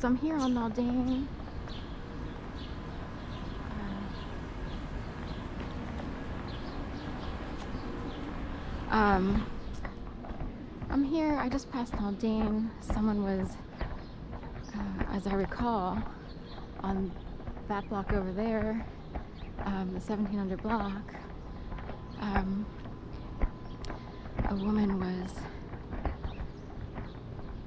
So I'm here on Naldane. I'm here. I just passed Naldane. Someone was, as I recall, on that block over there, the 1700 block. A woman was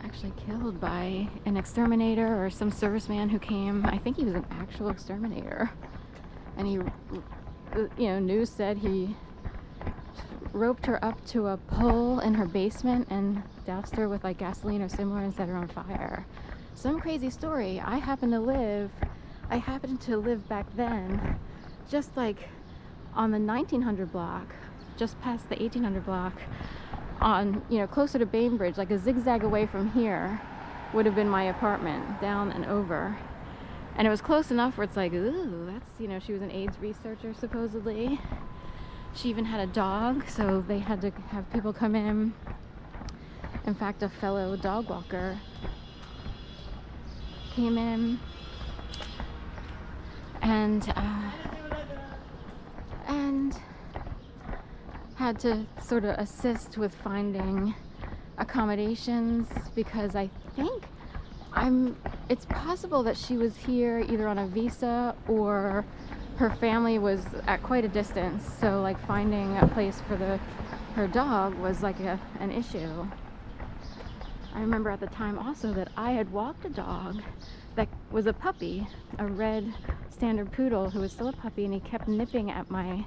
actually killed by an exterminator or some serviceman who came. I think he was an actual exterminator, and he, news said he roped her up to a pole in her basement and doused her with like gasoline or similar and set her on fire. Some crazy story. I happened to live back then, just like on the 1900 block, just past the 1800 block, on, closer to Bainbridge, like a zigzag away from here would have been my apartment, down and over. And it was close enough where it's like, ooh, that's, she was an AIDS researcher supposedly. She even had a dog, so they had to have people come in. In fact, a fellow dog walker came in and had to sort of assist with finding accommodations, because I think it's possible that she was here either on a visa or her family was at quite a distance, so like finding a place for her dog was like an issue. I remember at the time also that I had walked a dog that was a puppy, a red standard poodle who was still a puppy, and he kept nipping at my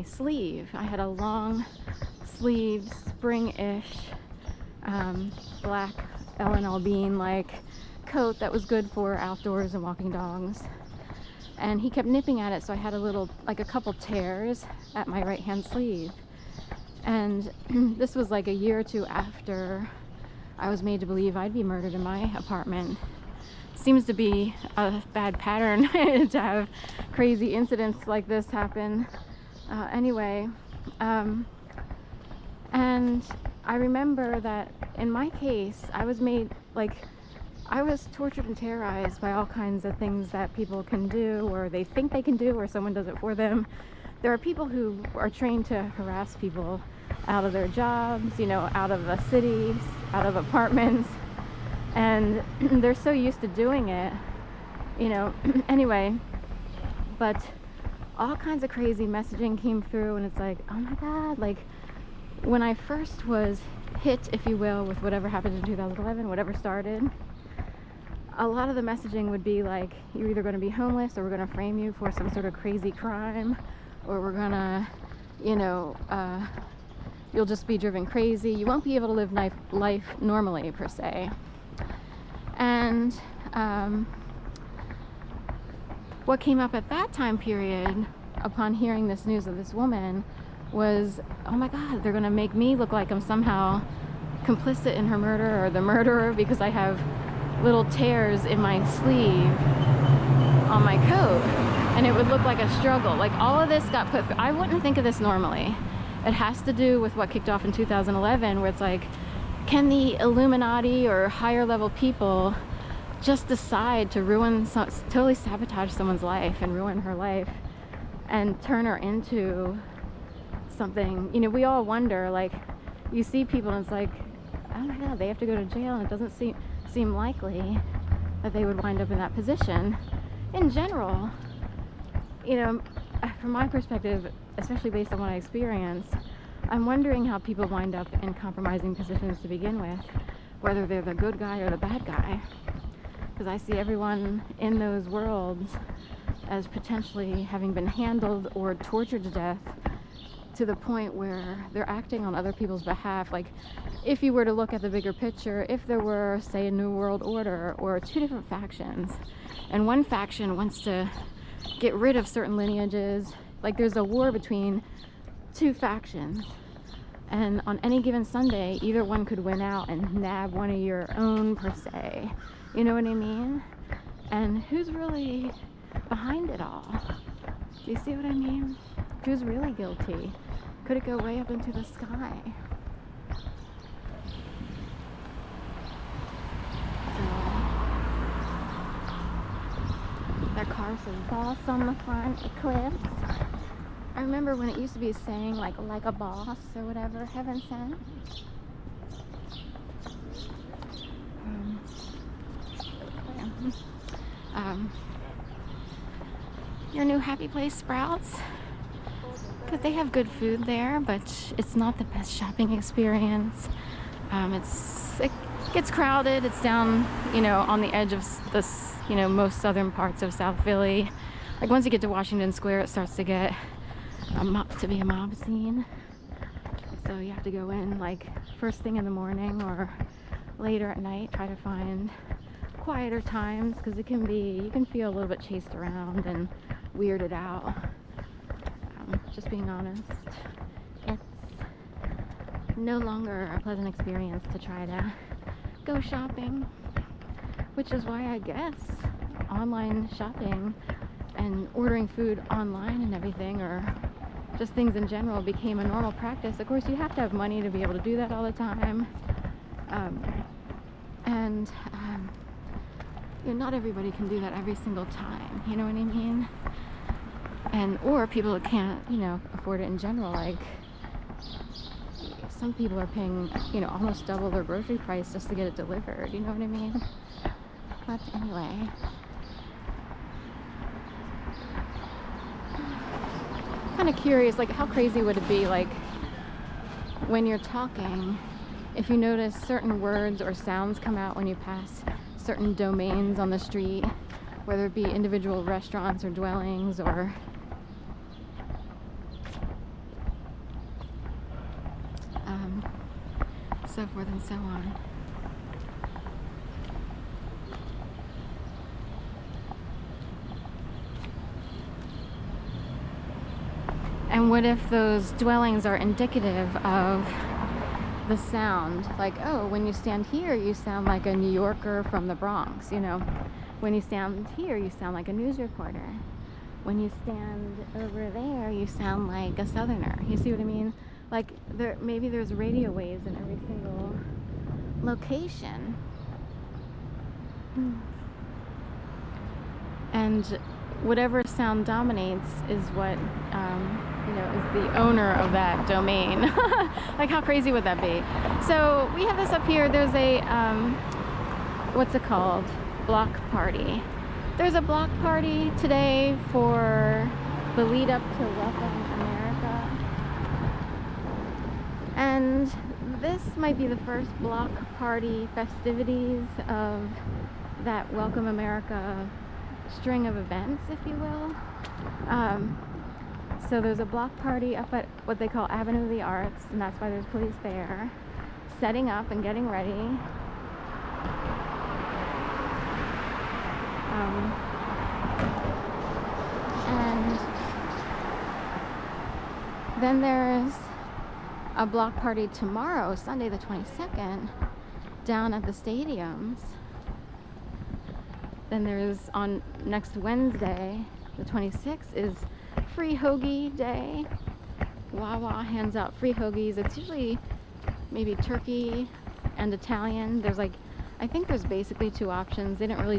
sleeve. I had a long sleeve, spring-ish, black L&L bean like coat that was good for outdoors and walking dogs. And he kept nipping at it, so I had a couple tears at my right hand sleeve. And this was like a year or two after I was made to believe I'd be murdered in my apartment. Seems to be a bad pattern to have crazy incidents like this happen. Anyway, and I remember that in my case, I was tortured and terrorized by all kinds of things that people can do, or they think they can do, or someone does it for them. There are people who are trained to harass people out of their jobs, out of the cities, out of apartments, and they're so used to doing it, anyway. But all kinds of crazy messaging came through, and it's like, oh my God, like when I first was hit, if you will, with whatever happened in 2011, whatever started, a lot of the messaging would be like, you're either going to be homeless, or we're going to frame you for some sort of crazy crime, or we're going to, you'll just be driven crazy. You won't be able to live life normally, per se. And what came up at that time period, upon hearing this news of this woman, was, oh my God, they're going to make me look like I'm somehow complicit in her murder, or the murderer, because I have little tears in my sleeve on my coat, and it would look like a struggle. Like all of this got put through. I wouldn't think of this normally. It has to do with what kicked off in 2011, where it's like, can the Illuminati or higher level people just decide to totally sabotage someone's life and ruin her life and turn her into something? We all wonder, like, you see people and it's like, oh my God, they have to go to jail, and it doesn't seem likely that they would wind up in that position. In general, from my perspective, especially based on what I experienced, I'm wondering how people wind up in compromising positions to begin with, whether they're the good guy or the bad guy. Because I see everyone in those worlds as potentially having been handled or tortured to death, to the point where they're acting on other people's behalf. Like, if you were to look at the bigger picture, if there were, say, a New World Order or two different factions, and one faction wants to get rid of certain lineages, like there's a war between two factions, and on any given Sunday, either one could win out and nab one of your own, per se. You know what I mean? And who's really behind it all? Do you see what I mean? Who's really guilty? Could it go way up into the sky? So, Their car says boss on the front, Eclipse. I remember when it used to be saying like a boss or whatever, heaven sent. Your new happy place, Sprouts, because they have good food there, but it's not the best shopping experience. It gets crowded. It's down, on the edge of this, most southern parts of South Philly. Like once you get to Washington Square, it starts to get a mob scene. So you have to go in like first thing in the morning or later at night. Try to find quieter times because you can feel a little bit chased around and weirded out. Just being honest, it's no longer a pleasant experience to try to go shopping, which is why I guess online shopping and ordering food online and everything, or just things in general, became a normal practice. Of course, you have to have money to be able to do that all the time, and not everybody can do that every single time, you know what I mean? Or people that can't, afford it in general. Like some people are paying, almost double their grocery price just to get it delivered. You know what I mean? But anyway, kind of curious. Like, how crazy would it be, like, when you're talking, if you notice certain words or sounds come out when you pass certain domains on the street, whether it be individual restaurants or dwellings or so forth and so on. And what if those dwellings are indicative of the sound? Like, oh, when you stand here, you sound like a New Yorker from the Bronx, When you stand here, you sound like a news reporter. When you stand over there, you sound like a Southerner. You see what I mean? Like, maybe there's radio waves in every single location. And whatever sound dominates is what, is the owner of that domain. Like, how crazy would that be? So we have this up here. There's a, what's it called? Block party. There's a block party today for the lead up to Welcome America. And this might be the first block party festivities of that Welcome America string of events, if you will. So there's a block party up at what they call Avenue of the Arts, and that's why there's police there, setting up and getting ready. And then there's a block party tomorrow, Sunday the 22nd, down at the stadiums. Then there's on next Wednesday, the 26th, is Free Hoagie Day. Wawa hands out free hoagies. It's usually maybe turkey and Italian. There's I think there's basically two options. They didn't really